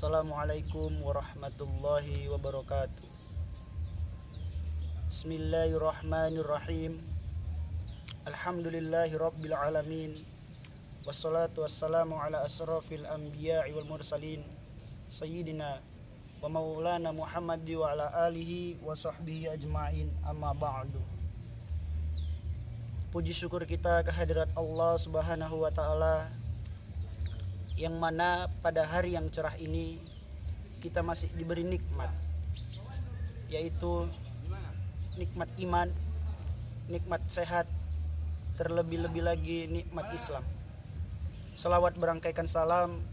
Assalamualaikum warahmatullahi wabarakatuh. Bismillahirrahmanirrahim. Alhamdulillahi rabbil alamin. Wassalatu wassalamu ala asrafil anbiya'i wal mursalin Sayyidina wa maulana Muhammad wa ala alihi wa sahbihi ajma'in, amma ba'du. Puji syukur kita kehadirat Allah subhanahu wa ta'ala, yang mana pada hari yang cerah ini kita masih diberi nikmat, yaitu nikmat iman, nikmat sehat, terlebih-lebih lagi nikmat Islam. Selawat berangkaikan salam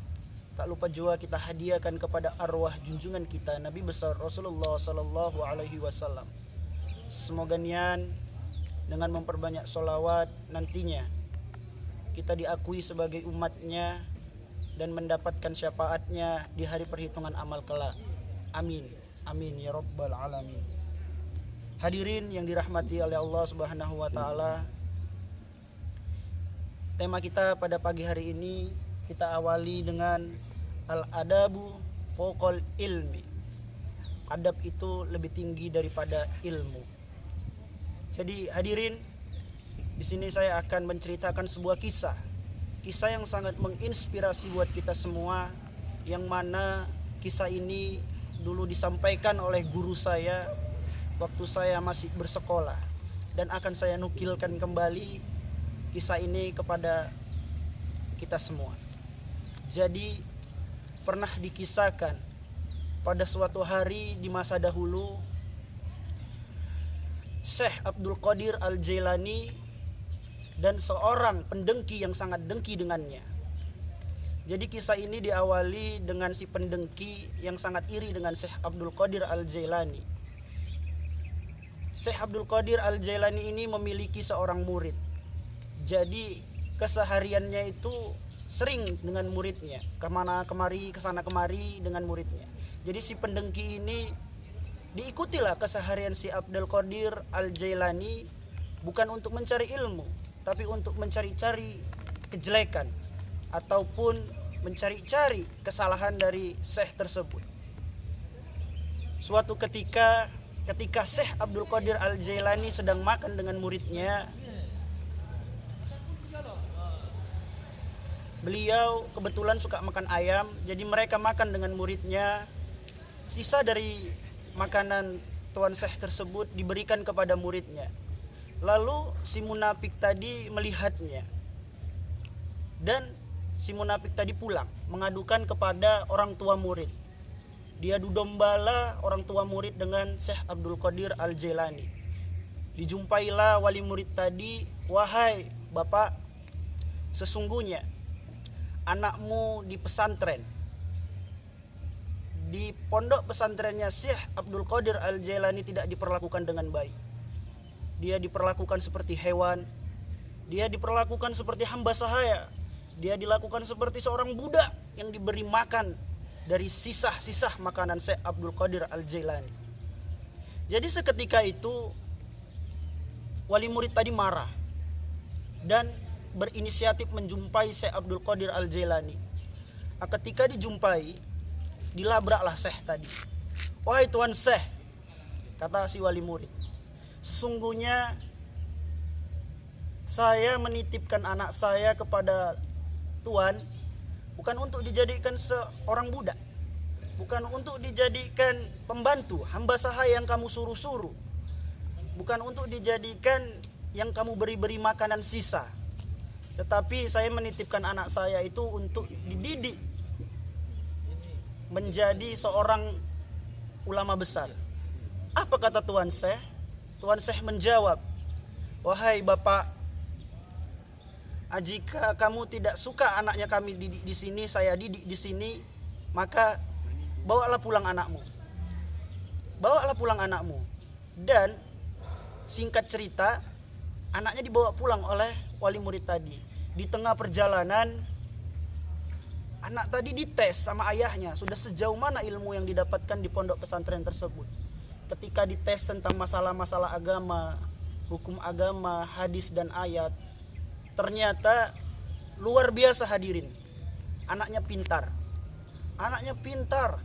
tak lupa juga kita hadiahkan kepada arwah junjungan kita Nabi besar Rasulullah sallallahu alaihi wasallam. Semoga nian dengan memperbanyak sholawat nantinya kita diakui sebagai umatnya dan mendapatkan syafaatnya di hari perhitungan amal kelak. Amin, amin ya rabbal alamin. Hadirin yang dirahmati oleh Allah subhanahu wa ta'ala, tema kita pada pagi hari ini kita awali dengan al-adabu fawqal ilmi. Adab itu lebih tinggi daripada ilmu. Jadi hadirin, di sini saya akan menceritakan sebuah kisah yang sangat menginspirasi buat kita semua, yang mana kisah ini dulu disampaikan oleh guru saya waktu saya masih bersekolah, dan akan saya nukilkan kembali kisah ini kepada kita semua. Jadi pernah dikisahkan pada suatu hari di masa dahulu, Syekh Abdul Qadir Al-Jailani dan seorang pendengki yang sangat dengki dengannya. Jadi kisah ini diawali dengan si pendengki yang sangat iri dengan Syekh Abdul Qadir Al-Jailani. Syekh Abdul Qadir Al-Jailani ini memiliki seorang murid. Jadi kesehariannya itu sering dengan muridnya, kemana kemari, kesana kemari dengan muridnya. Jadi si pendengki ini diikutilah keseharian si Abdul Qadir Al-Jailani, bukan untuk mencari ilmu, tapi untuk mencari-cari kejelekan ataupun mencari-cari kesalahan dari Syekh tersebut. Suatu ketika Syekh Abdul Qadir Al-Jailani sedang makan dengan muridnya, beliau kebetulan suka makan ayam, jadi mereka makan dengan muridnya. Sisa dari makanan tuan Syekh tersebut diberikan kepada muridnya. Lalu si munafik tadi melihatnya, dan si munafik tadi pulang mengadukan kepada orang tua murid. Dia dudombala orang tua murid dengan Syekh Abdul Qadir Al-Jailani. Dijumpailah wali murid tadi, "Wahai bapak, sesungguhnya anakmu di pesantren, di pondok pesantrennya Syekh Abdul Qadir Al-Jailani tidak diperlakukan dengan baik. Dia diperlakukan seperti hewan, dia diperlakukan seperti hamba sahaya, dia dilakukan seperti seorang budak yang diberi makan dari sisa-sisa makanan Syekh Abdul Qadir Al-Jailani." Jadi seketika itu wali murid tadi marah dan berinisiatif menjumpai Syekh Abdul Qadir Al-Jailani. Ketika dijumpai, dilabraklah Syekh tadi. "Wahai tuan Syekh," kata si wali murid, "sesungguhnya saya menitipkan anak saya kepada tuan bukan untuk dijadikan seorang budak, bukan untuk dijadikan pembantu, hamba sahaya yang kamu suruh-suruh, bukan untuk dijadikan yang kamu beri-beri makanan sisa, tetapi saya menitipkan anak saya itu untuk dididik menjadi seorang ulama besar." Apa kata tuan Syekh? Tuan Syekh menjawab, "Wahai bapak, jika kamu tidak suka anaknya kami didik di sini, saya didik di sini, maka bawalah pulang anakmu. Bawalah pulang anakmu." Dan singkat cerita, anaknya dibawa pulang oleh wali murid tadi. Di tengah perjalanan, anak tadi dites sama ayahnya sudah sejauh mana ilmu yang didapatkan di pondok pesantren tersebut. Ketika dites tentang masalah-masalah agama, hukum agama, hadis dan ayat, ternyata luar biasa hadirin. Anaknya pintar, Anaknya pintar,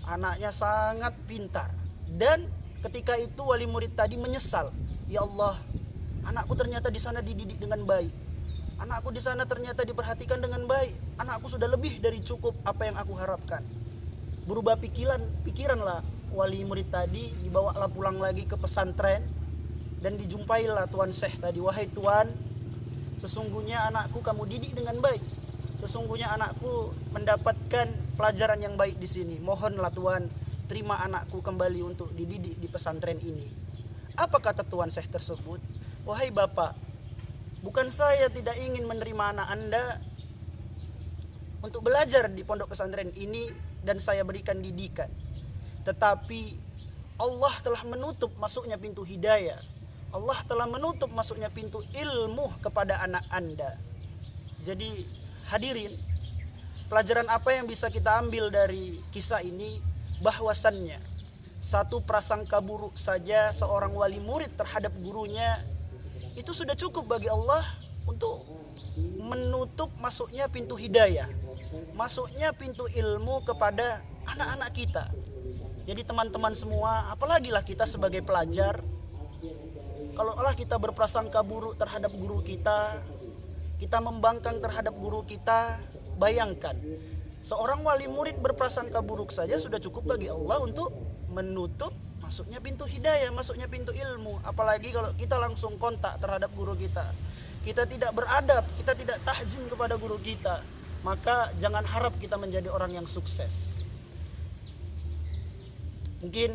anaknya sangat pintar. Dan ketika itu wali murid tadi menyesal, ya Allah, anakku ternyata di sana dididik dengan baik, anakku di sana ternyata diperhatikan dengan baik, anakku sudah lebih dari cukup apa yang aku harapkan. Berubah pikiranlah wali murid tadi, dibawalah pulang lagi ke pesantren dan dijumpailah Tuan Syekh tadi. Wahai Tuan, sesungguhnya anakku kamu didik dengan baik, sesungguhnya anakku mendapatkan pelajaran yang baik di sini. Mohonlah Tuan, terima anakku kembali untuk dididik di pesantren ini. Apa kata Tuan Syekh tersebut? Wahai Bapak, bukan saya tidak ingin menerima anak Anda untuk belajar di pondok pesantren ini dan saya berikan didikan, tetapi Allah telah menutup masuknya pintu hidayah, Allah telah menutup masuknya pintu ilmu kepada anak Anda. Jadi hadirin, pelajaran apa yang bisa kita ambil dari kisah ini? Bahwasannya satu prasangka buruk saja seorang wali murid terhadap gurunya itu sudah cukup bagi Allah untuk menutup masuknya pintu hidayah, masuknya pintu ilmu kepada anak-anak kita. Jadi teman-teman semua, apalagi lah kita sebagai pelajar, kalau Allah kita berprasangka buruk terhadap guru kita, kita membangkang terhadap guru kita, bayangkan seorang wali murid berprasangka buruk saja sudah cukup bagi Allah untuk menutup masuknya pintu hidayah, masuknya pintu ilmu. Apalagi kalau kita langsung kontak terhadap guru kita, kita tidak beradab, kita tidak tahzim kepada guru kita, maka jangan harap kita menjadi orang yang sukses. Mungkin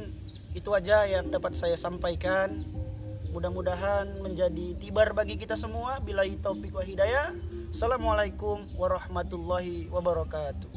itu aja yang dapat saya sampaikan. Mudah-mudahan menjadi tibar bagi kita semua. Billahi taufiq wa hidayah. Assalamualaikum warahmatullahi wabarakatuh.